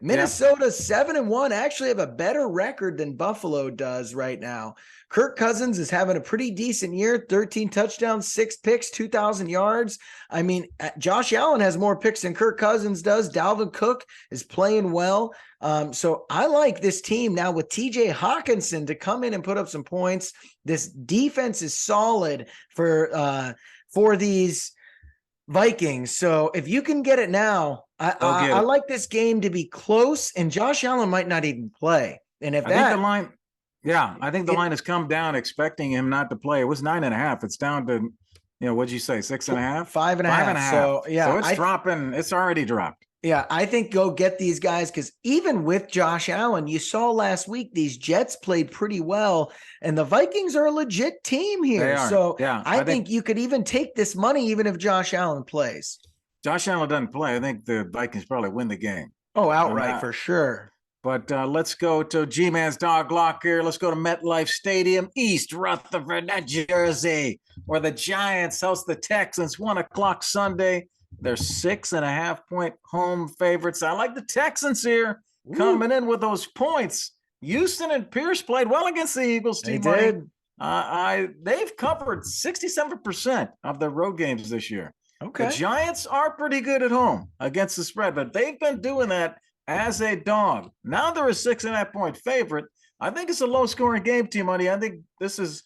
Minnesota 7-1 actually have a better record than Buffalo does right now. Kirk Cousins is having a pretty decent year, 13 touchdowns, 6 picks, 2,000 yards. I mean, Josh Allen has more picks than Kirk Cousins does. Dalvin Cook is playing well. So I like this team now with TJ Hawkinson to come in and put up some points. This defense is solid for these Vikings. So if you can get it now, I like this game to be close, and Josh Allen might not even play. And if I think the line has come down expecting him not to play. It was 9.5. It's down to, what'd you say? 6.5? 5.5. So it's dropping. It's already dropped. Yeah, I think go get these guys because even with Josh Allen, you saw last week these Jets played pretty well, and the Vikings are a legit team here. So I think you could even take this money even if Josh Allen plays. Josh Allen doesn't play. I think the Vikings probably win the game. Oh, outright for sure. But let's go to G-Man's dog lock here. Let's go to MetLife Stadium, East Rutherford, New Jersey, where the Giants host the Texans, 1:00 Sunday. They're 6.5-point home favorites. I like the Texans here coming in with those points. Houston and Pierce played well against the Eagles. They did. They've covered 67% of their road games this year. Okay. The Giants are pretty good at home against the spread, but they've been doing that as a dog. Now they're a 6.5-point favorite. I think it's a low-scoring game, T-Money. I think this is,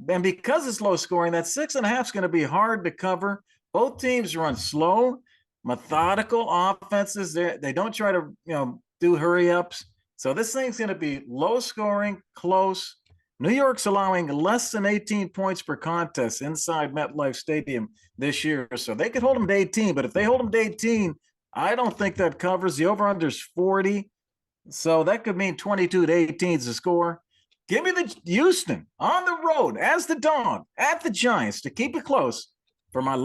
and because it's low-scoring, that 6.5 is going to be hard to cover. Both teams run slow, methodical offenses. They don't try to, do hurry-ups. So this thing's going to be low-scoring, close. New York's allowing less than 18 points per contest inside MetLife Stadium this year. So they could hold them to 18, but if they hold them to 18, I don't think that covers. The over-under is 40. So that could mean 22-18 is the score. Give me the Houston on the road as the dog at the Giants to keep it close for my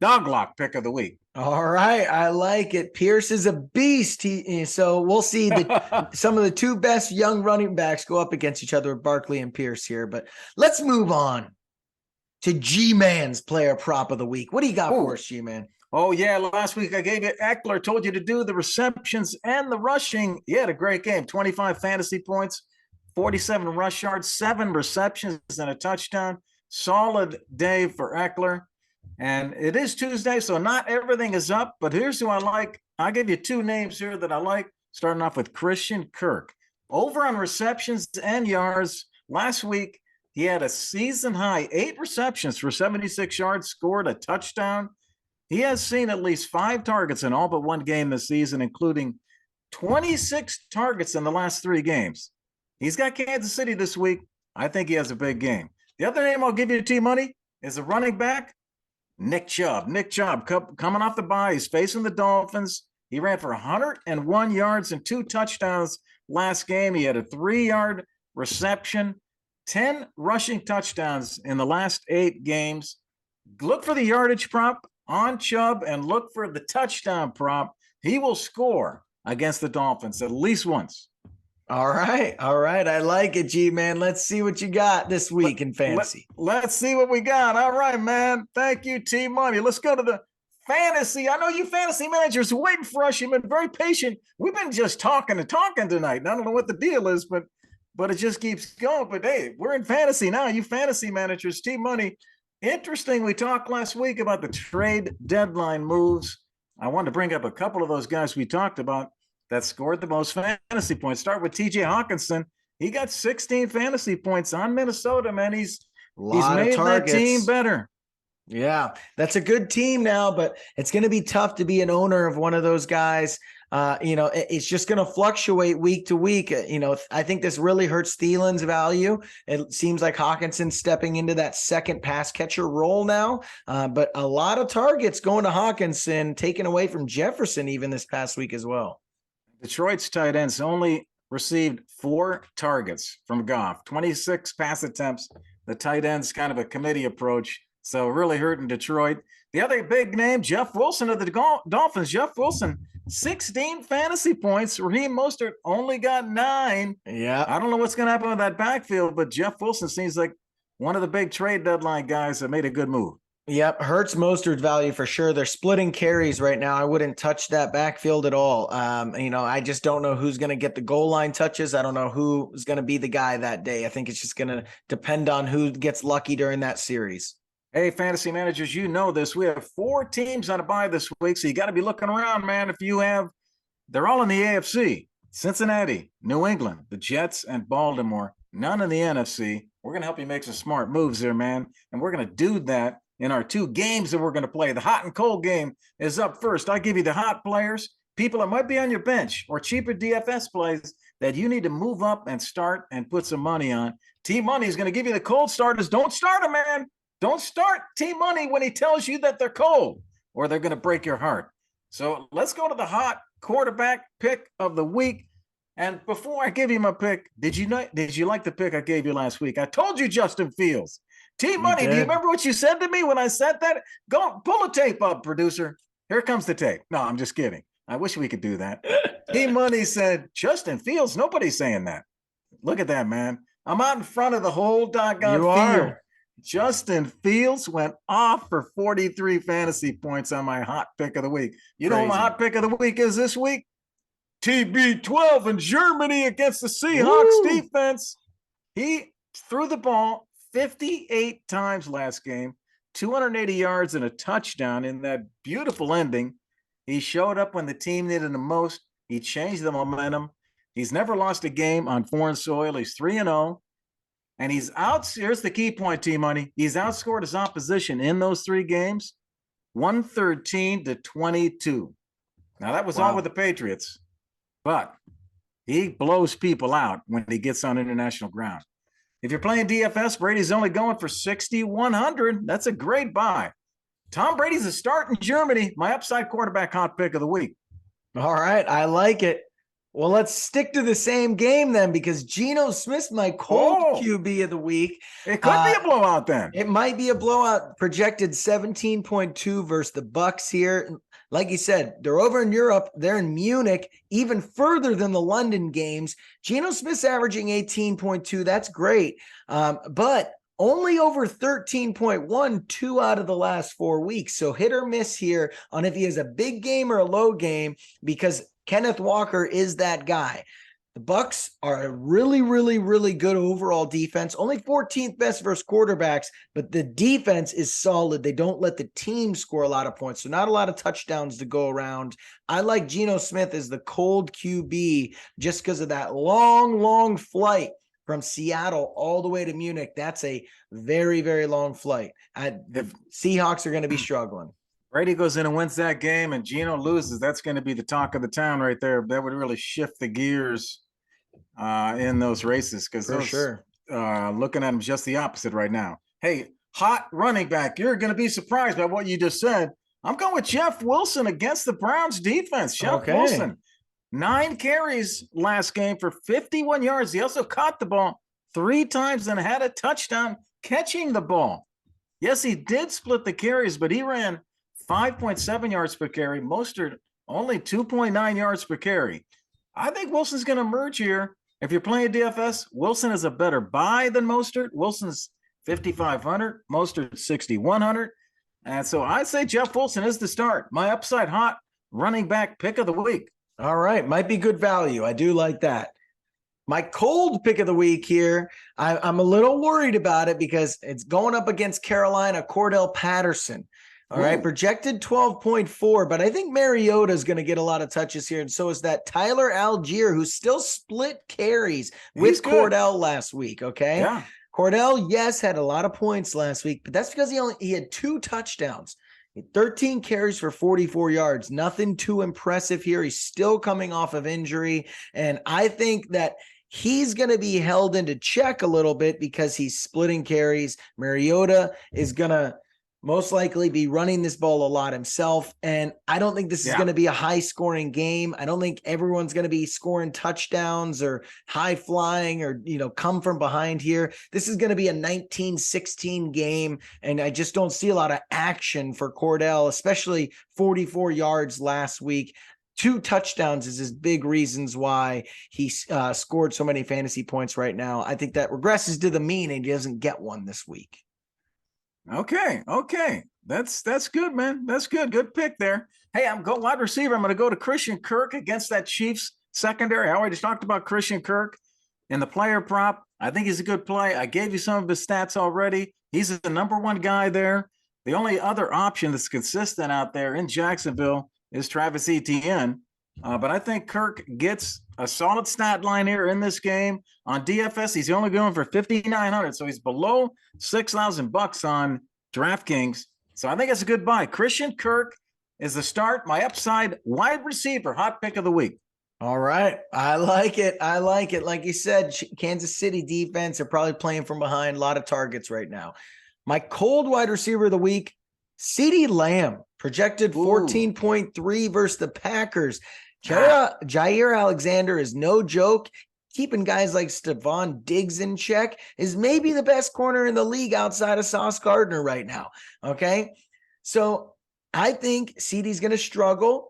dog lock pick of the week. All right. I like it. Pierce is a beast. So we'll see some of the 2 best young running backs go up against each other, Barkley and Pierce here. But let's move on to G-Man's player prop of the week. What do you got for us, G-Man? Oh, yeah. Last week I gave you Eckler, told you to do the receptions and the rushing. He had a great game. 25 fantasy points, 47 rush yards, 7 receptions and a touchdown. Solid day for Eckler. And it is Tuesday, so not everything is up, but here's who I like. I'll give you 2 names here that I like, starting off with Christian Kirk. Over on receptions and yards, last week he had a season-high 8 receptions for 76 yards, scored a touchdown. He has seen at least 5 targets in all but 1 game this season, including 26 targets in the last 3 games. He's got Kansas City this week. I think he has a big game. The other name I'll give you T-Money is a running back, Nick Chubb. Nick Chubb coming off the bye. He's facing the Dolphins. He ran for 101 yards and 2 touchdowns last game. He had a 3-yard reception, 10 rushing touchdowns in the last 8 games. Look for the yardage prop on Chubb and look for the touchdown prop. He will score against the Dolphins at least once. All right. I like it, G-Man. Let's see what you got this week in fantasy. Let's see what we got. All right, man. Thank you, T Money. Let's go to the fantasy. I know you fantasy managers are waiting for us. You've been very patient. We've been just talking tonight. And I don't know what the deal is, but it just keeps going. But hey, we're in fantasy now. You fantasy managers, T Money. Interesting. We talked last week about the trade deadline moves. I wanted to bring up a couple of those guys we talked about that scored the most fantasy points. Start with TJ Hawkinson. He got 16 fantasy points on Minnesota, man. He's made that team better. Yeah, that's a good team now, but it's going to be tough to be an owner of one of those guys. It's just going to fluctuate week to week. I think this really hurts Thielen's value. It seems like Hawkinson's stepping into that second pass catcher role now, but a lot of targets going to Hawkinson, taken away from Jefferson even this past week as well. Detroit's tight ends only received 4 targets from Goff, 26 pass attempts. The tight end's kind of a committee approach, so really hurting Detroit. The other big name, Jeff Wilson of the Dolphins. Jeff Wilson, 16 fantasy points. Raheem Mostert only got 9. Yeah. I don't know what's going to happen with that backfield, but Jeff Wilson seems like one of the big trade deadline guys that made a good move. Yep, hurts Mostert's value for sure. They're splitting carries right now. I wouldn't touch that backfield at all. I just don't know who's going to get the goal line touches. I don't know who's going to be the guy that day. I think it's just going to depend on who gets lucky during that series. Hey, fantasy managers, you know this. We have 4 teams on a bye this week, so you got to be looking around, man. They're all in the AFC. Cincinnati, New England, the Jets, and Baltimore. None in the NFC. We're going to help you make some smart moves there, man, and we're going to do that in our 2 games that we're going to play. The hot and cold game is up first. I'll give you the hot players, people that might be on your bench or cheaper DFS plays that you need to move up and start and put some money on. T-Money is going to give you the cold starters. Don't start them, man. Don't start T-Money when he tells you that they're cold or they're going to break your heart. So let's go to the hot quarterback pick of the week. And before I give you my pick, did you like the pick I gave you last week? I told you Justin Fields. T-Money, do you remember what you said to me when I said that? Go pull the tape up, producer. Here comes the tape. No, I'm just kidding. I wish we could do that. T-Money said, Justin Fields, nobody's saying that. Look at that, man. I'm out in front of the whole doggone field. Justin Fields went off for 43 fantasy points on my hot pick of the week. You know what my hot pick of the week is this week? TB12 in Germany against the Seahawks defense. He threw the ball 58 times last game, 280 yards and a touchdown in that beautiful ending. He showed up when the team needed him most. He changed the momentum. He's never lost a game on foreign soil. He's 3-0. And here's the key point, T-Money. He's outscored his opposition in those 3 games, 113-22. Now, that was all with the Patriots, but he blows people out when he gets on international ground. If you're playing DFS, Brady's only going for 6,100. That's a great buy. Tom Brady's a start in Germany. My upside quarterback hot pick of the week. All right. I like it. Well, let's stick to the same game then, because Geno Smith's my cold QB of the week. It could be a blowout then. It might be a blowout. Projected 17.2 versus the Bucks here. Like you said, they're over in Europe. They're in Munich, even further than the London games. Geno Smith's averaging 18.2. That's great. But only over 13.1 2 out of the last 4 weeks. So hit or miss here on if he has a big game or a low game, because Kenneth Walker is that guy. The Bucks are a really, really, really good overall defense. Only 14th best versus quarterbacks, but the defense is solid. They don't let the team score a lot of points, so not a lot of touchdowns to go around. I like Geno Smith as the cold QB just because of that long, long flight from Seattle all the way to Munich. That's a very, very long flight. The Seahawks are going to be struggling. Brady goes in and wins that game and Geno loses. That's going to be the talk of the town right there. That would really shift the gears in those races, because looking at them just the opposite right now. Hey, hot running back, you're going to be surprised by what you just said. I'm going with Jeff Wilson against the Browns defense. Jeff Wilson, 9 carries last game for 51 yards. He also caught the ball 3 times and had a touchdown catching the ball. Yes, he did split the carries, but he ran 5.7 yards per carry. Mostert only 2.9 yards per carry. I think Wilson's going to emerge here. If you're playing DFS, Wilson is a better buy than Mostert. Wilson's 5,500, Mostert 6,100. And so I'd say Jeff Wilson is the start. My upside hot running back pick of the week. All right. Might be good value. I do like that. My cold pick of the week here, I'm a little worried about it because it's going up against Carolina, Cordell Patterson. All right, projected 12.4, but I think Mariota is going to get a lot of touches here, and so is that Tyler Algier, who still split carries with Cordell last week, okay? Yeah. Cordell, yes, had a lot of points last week, but that's because he had 2 touchdowns. 13 carries for 44 yards. Nothing too impressive here. He's still coming off of injury, and I think that he's going to be held into check a little bit because he's splitting carries. Mariota is going to most likely be running this ball a lot himself. And I don't think this is going to be a high scoring game. I don't think everyone's going to be scoring touchdowns or high flying or, come from behind here. This is going to be a 19-16 game. And I just don't see a lot of action for Cordell, especially 44 yards last week. 2 touchdowns is his big reasons why he scored so many fantasy points right now. I think that regresses to the mean and he doesn't get one this week. Okay. That's good, man. That's good. Good pick there. Hey, I'm going wide receiver. I'm going to go to Christian Kirk against that Chiefs secondary. I already talked about Christian Kirk in the player prop. I think he's a good play. I gave you some of his stats already. He's the number 1 guy there. The only other option that's consistent out there in Jacksonville is Travis Etienne. But I think Kirk gets a solid stat line here in this game. On DFS, he's only going for 5,900, so he's below $6,000 on DraftKings. So I think it's a good buy. Christian Kirk is the start. My upside wide receiver, hot pick of the week. All right. I like it. Like you said, Kansas City defense are probably playing from behind. A lot of targets right now. My cold wide receiver of the week, CeeDee Lamb, projected 14.3 versus the Packers. Jair Alexander is no joke. Keeping guys like Stephon Diggs in check is maybe the best corner in the league outside of Sauce Gardner right now. Okay. So I think CeeDee's going to struggle.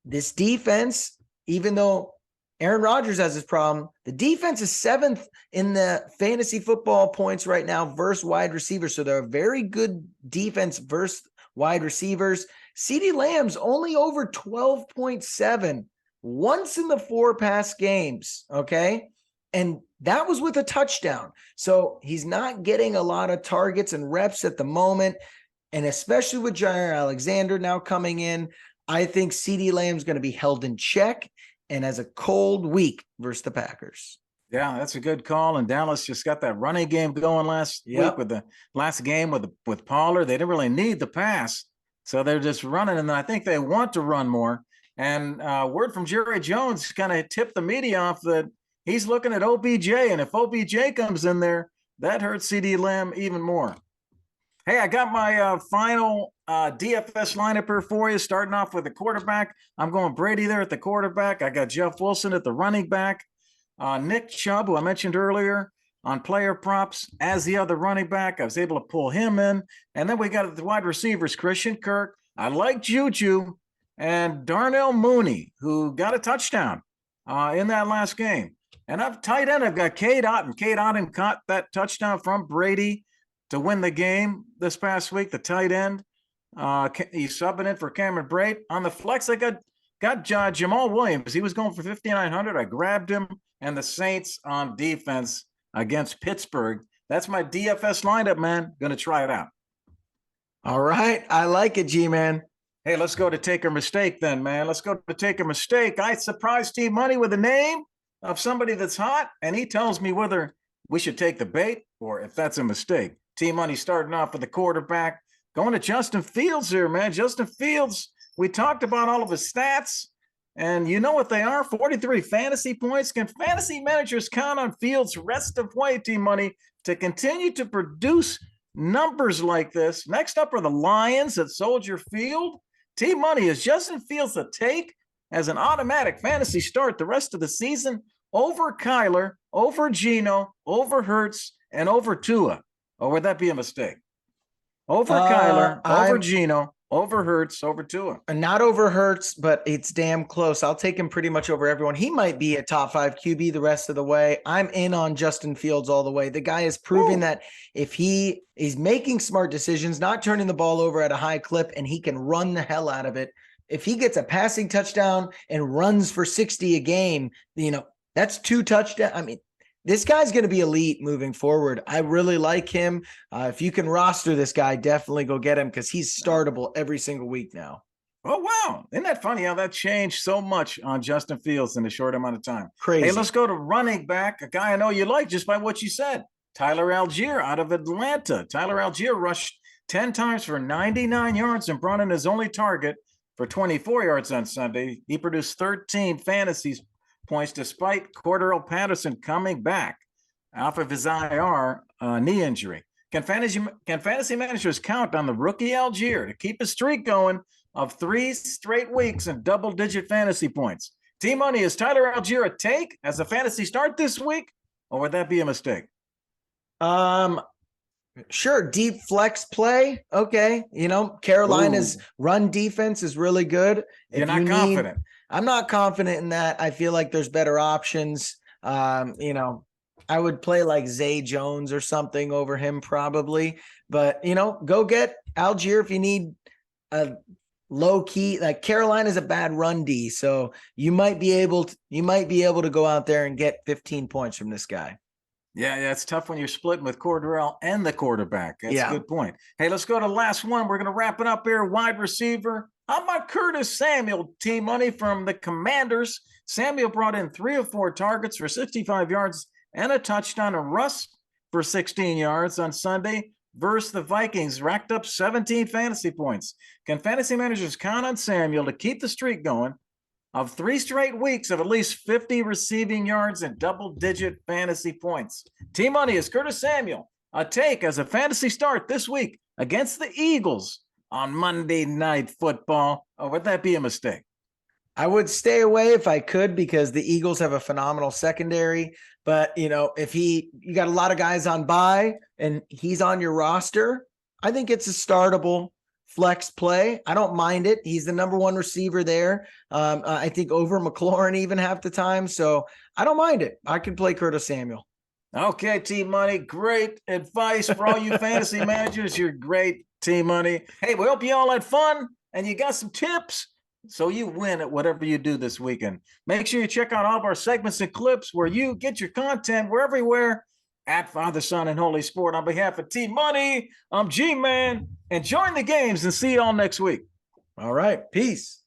This defense, even though Aaron Rodgers has this problem, the defense is 7th in the fantasy football points right now versus wide receivers. So they're a very good defense versus wide receivers. CeeDee Lamb's only over 12.7 once in the 4 past games. Okay. And that was with a touchdown. So he's not getting a lot of targets and reps at the moment. And especially with Jair Alexander now coming in, I think CeeDee Lamb's going to be held in check and has a cold week versus the Packers. Yeah, that's a good call. And Dallas just got that running game going last week with the last game with Pollard. They didn't really need the pass. So they're just running, and I think they want to run more. And word from Jerry Jones kind of tipped the media off that he's looking at OBJ, and if OBJ comes in there, that hurts CeeDee Lamb even more. Hey, I got my final DFS lineup here for you, starting off with the quarterback. I'm going Brady there at the quarterback. I got Jeff Wilson at the running back. Nick Chubb, who I mentioned earlier, on player props as the other running back. I was able to pull him in. And then we got the wide receivers, Christian Kirk. I like Juju and Darnell Mooney, who got a touchdown in that last game. And tight end, I've got Cade Otton. Cade Otton caught that touchdown from Brady to win the game this past week, the tight end. He's subbing in for Cameron Brate. On the flex, I got Jamal Williams. He was going for 5,900. I grabbed him. And the Saints on defense against Pittsburgh. That's my DFS lineup, man. Going to try it out. All right. I like it, G-Man. Hey, let's go to Take or Mistake then, man. Let's go to Take or Mistake. I surprised Team Money with a name of somebody that's hot, and he tells me whether we should take the bait or if that's a mistake. Team Money starting off with the quarterback. Going to Justin Fields here, man. Justin Fields, we talked about all of his stats. And you know what they are? 43 fantasy points. Can fantasy managers count on Fields' rest of way, Team Money, to continue to produce numbers like this? Next up are the Lions at Soldier Field. Team Money, is Justin Fields a take as an automatic fantasy start the rest of the season over Kyler, over Geno, over Hurts, and over Tua? Or would that be a mistake? Over Kyler, over I'm Geno, over Hurts, over Tua. not over Hurts, but it's damn close. I'll take him pretty much over everyone. He might be a top 5 QB the rest of the way. I'm in on Justin Fields all the way. The guy is proving that if he is making smart decisions, not turning the ball over at a high clip, and he can run the hell out of it. If he gets a passing touchdown and runs for 60 a game, that's 2 touchdowns. I mean, this guy's going to be elite moving forward. I really like him. If you can roster this guy, definitely go get him because he's startable every single week now. Oh, wow. Isn't that funny how that changed so much on Justin Fields in a short amount of time? Crazy. Hey, let's go to running back, a guy I know you like just by what you said. Tyler Algier out of Atlanta. Tyler Algier rushed 10 times for 99 yards and brought in his only target for 24 yards on Sunday. He produced 13 fantasy points despite Cordero Patterson coming back off of his IR knee injury. Can fantasy managers count on the rookie Algier to keep a streak going of 3 straight weeks and double-digit fantasy points? T-Money, is Tyler Algier a take as a fantasy start this week, or would that be a mistake? Sure, deep flex play. Okay, Carolina's run defense is really good. You're not confident. I'm not confident in that. I feel like there's better options. I would play like Zay Jones or something over him probably. But, go get Algier if you need a low key. Like Carolina's a bad run D, so you might be able to go out there and get 15 points from this guy. Yeah, it's tough when you're splitting with Cordero and the quarterback. That's a good point. Hey, let's go to the last one. We're going to wrap it up here. Wide receiver. How about Curtis Samuel, T-Money from the Commanders? Samuel brought in 3 or 4 targets for 65 yards and a touchdown, and Russ for 16 yards on Sunday versus the Vikings, racked up 17 fantasy points. Can fantasy managers count on Samuel to keep the streak going of 3 straight weeks of at least 50 receiving yards and double-digit fantasy points? T-Money, is Curtis Samuel a take as a fantasy start this week against the Eagles on Monday Night Football, or would that be a mistake? I would stay away if I could because the Eagles have a phenomenal secondary. But, if you got a lot of guys on bye and he's on your roster, I think it's a startable flex play. I don't mind it. He's the number 1 receiver there. I think over McLaurin even half the time. So I don't mind it. I can play Curtis Samuel. Okay, T-Money, great advice for all you fantasy managers. You're great, T-Money. Hey, we hope you all had fun and you got some tips so you win at whatever you do this weekend. Make sure you check out all of our segments and clips where you get your content. We're everywhere at Father, Son, and Holy Sport. On behalf of T-Money, I'm G-Man. Enjoy the games and see you all next week. All right. Peace.